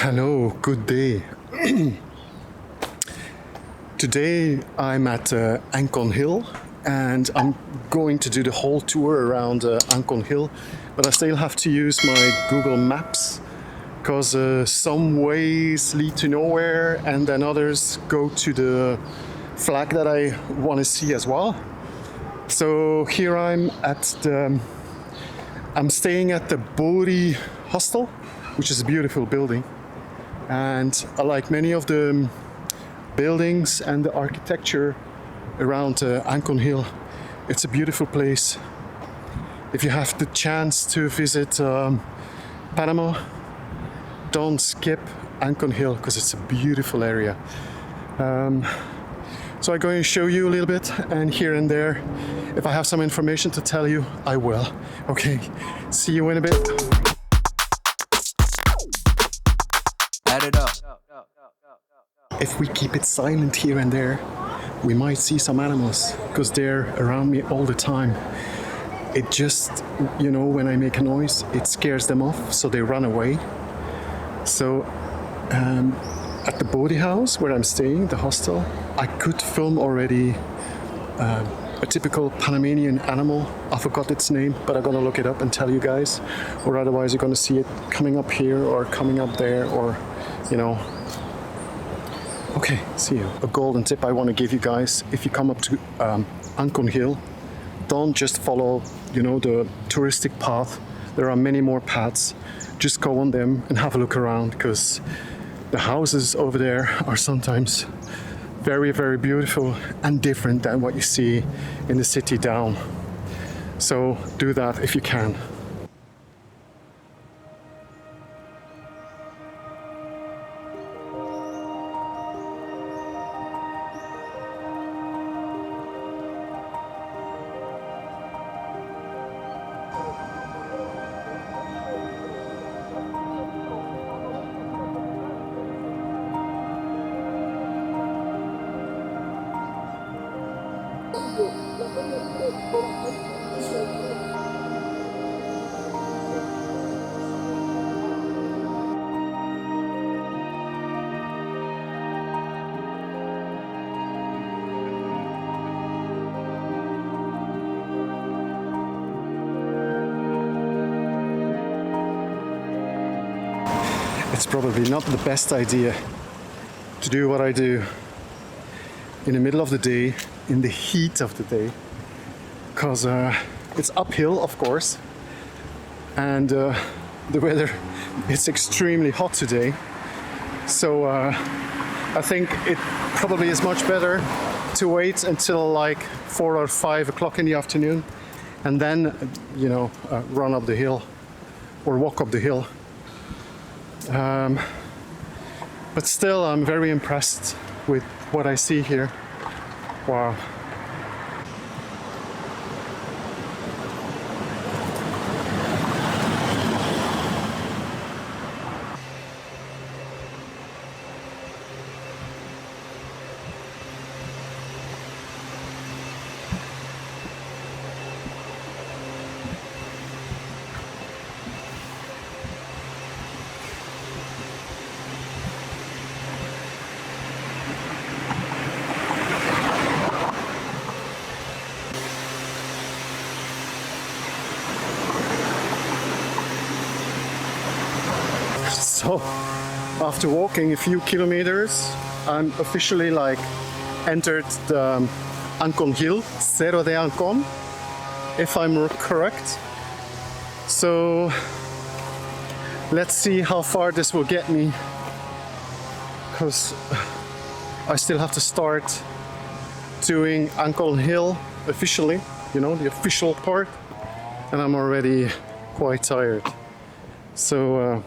Hello, good day. Today I'm at Ancon Hill and I'm going to do the whole tour around Ancon Hill, but I still have to use my Google Maps because some ways lead to nowhere and then others go to the flag that I want to see as well. So here I'm staying at the Bori Hostel, which is a beautiful building. And I like many of the buildings and the architecture around Ancon Hill. It's a beautiful place. If you have the chance to visit Panama, don't skip Ancon Hill because it's a beautiful area. So I'm going to show you a little bit, and here and there, if I have some information to tell you, I will. Okay, see you in a bit. Add it up. If we keep it silent here and there, we might see some animals because they're around me all the time. It just, when I make a noise, it scares them off, so they run away. So at the Bori house where I'm staying, the hostel, I could film already a typical Panamanian animal. I forgot its name, but I'm gonna look it up and tell you guys, or otherwise you're gonna see it coming up here or coming up there, or Okay, see you. A golden tip I want to give you guys: if you come up to Ancon Hill, don't just follow, the touristic path. There are many more paths. Just go on them and have a look around, because the houses over there are sometimes very, very beautiful and different than what you see in the city down. So do that if you can. It's probably not the best idea to do what I do in the middle of the day, in the heat of the day, because it's uphill, of course, and the weather is extremely hot today. So I think it probably is much better to wait until like 4 or 5 o'clock in the afternoon and then, run up the hill or walk up the hill. But still, I'm very impressed with what I see here. Wow. So, after walking a few kilometers, I'm officially entered the Ancon Hill, Cerro de Ancon, if I'm correct. So, let's see how far this will get me, because I still have to start doing Ancon Hill officially, the official part, and I'm already quite tired. So,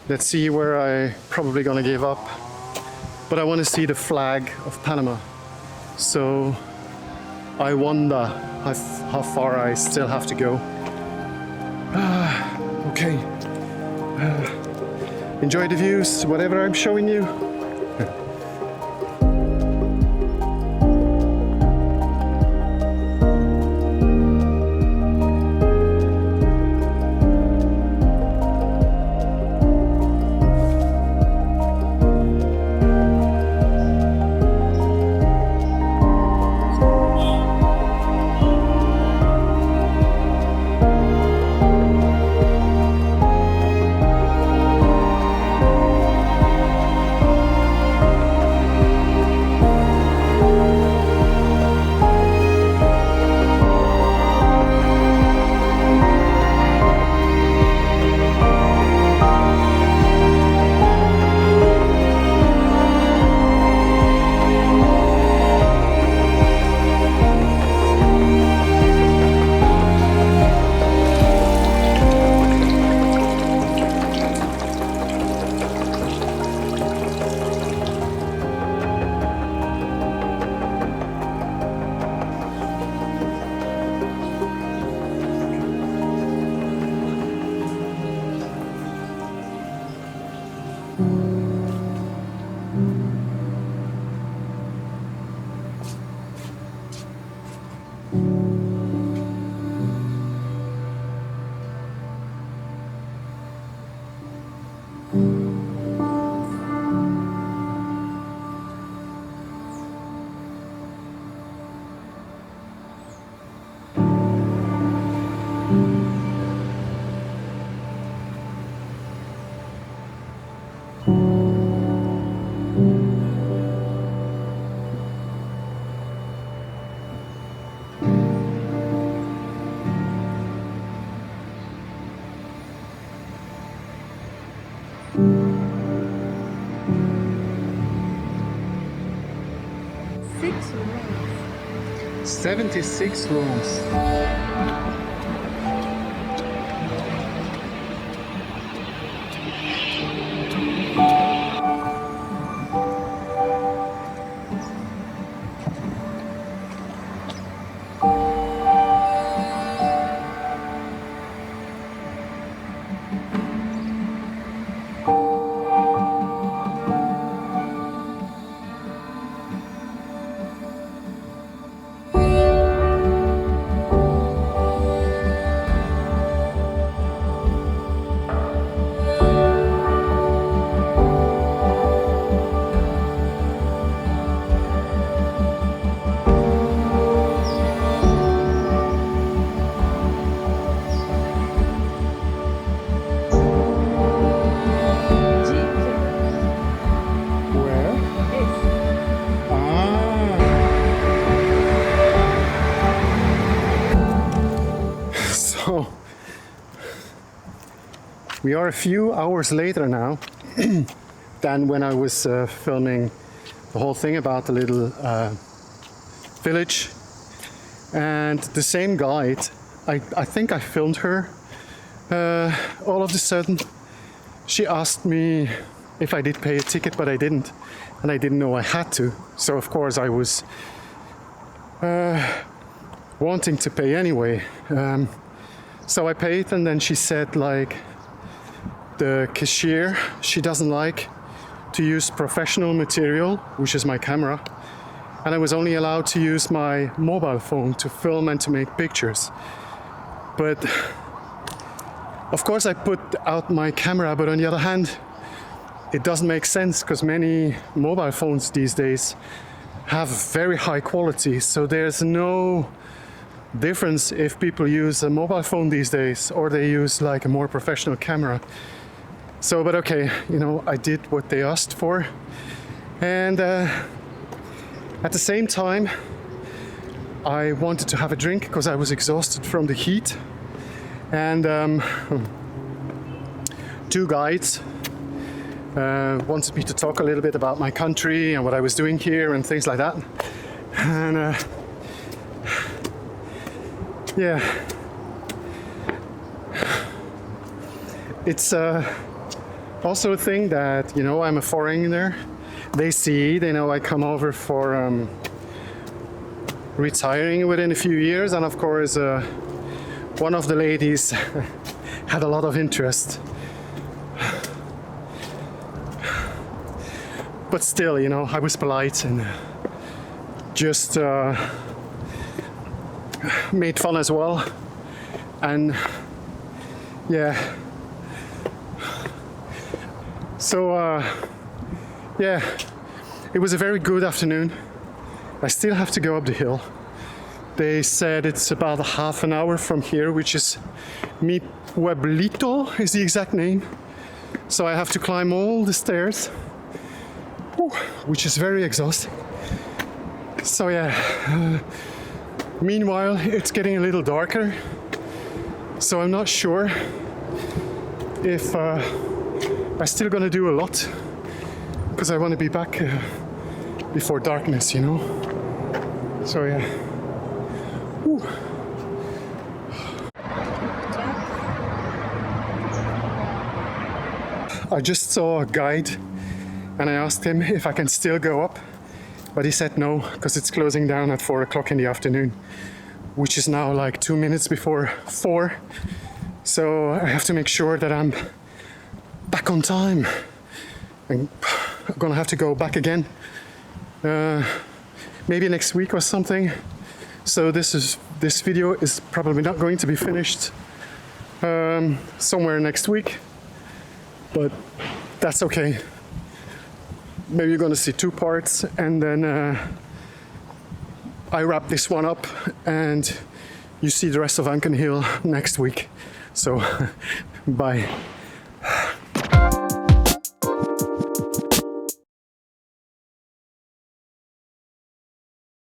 let's see where I probably gonna give up. But I want to see the flag of Panama. So I wonder how far I still have to go. Okay. Enjoy the views, whatever I'm showing you. Six rooms. 76 rooms. Where? So we are a few hours later now than when I was filming the whole thing about the little village. And the same guide, I think I filmed her. All of a sudden, she asked me if I did pay a ticket, but I didn't. And I didn't know I had to. So of course I was wanting to pay anyway. So I paid, and then she said, like, the cashier, she doesn't like to use professional material, which is my camera, and I was only allowed to use my mobile phone to film and to make pictures. But of course I put out my camera, but on the other hand, it doesn't make sense because many mobile phones these days have very high quality, so there's no difference if people use a mobile phone these days or they use like a more professional camera. So, but okay, you know, I did what they asked for, and at the same time I wanted to have a drink because I was exhausted from the heat, and two guides wanted me to talk a little bit about my country and what I was doing here and things like that. And yeah, it's also a thing that, you know, I'm a foreigner. They see, they know I come over for retiring within a few years, and of course one of the ladies had a lot of interest. But still, you know, I was polite and just made fun as well. And yeah, so yeah, it was a very good afternoon. I still have to go up the hill. They said it's about a half an hour from here, which is Mi Pueblito is the exact name. So I have to climb all the stairs, which is very exhausting. So yeah, meanwhile it's getting a little darker, so I'm not sure if I'm still gonna do a lot, because I want to be back before darkness, you know. So yeah. Whew. I just saw a guide and I asked him if I can still go up, but he said no, because it's closing down at 4 o'clock in the afternoon, which is now like 2 minutes before 4. So I have to make sure that I'm back on time I'm gonna have to go back again, maybe next week or something. So this video is probably not going to be finished somewhere next week, but that's okay. Maybe you're gonna see 2 parts, and then I wrap this one up and you see the rest of Ankon Hill next week. So bye.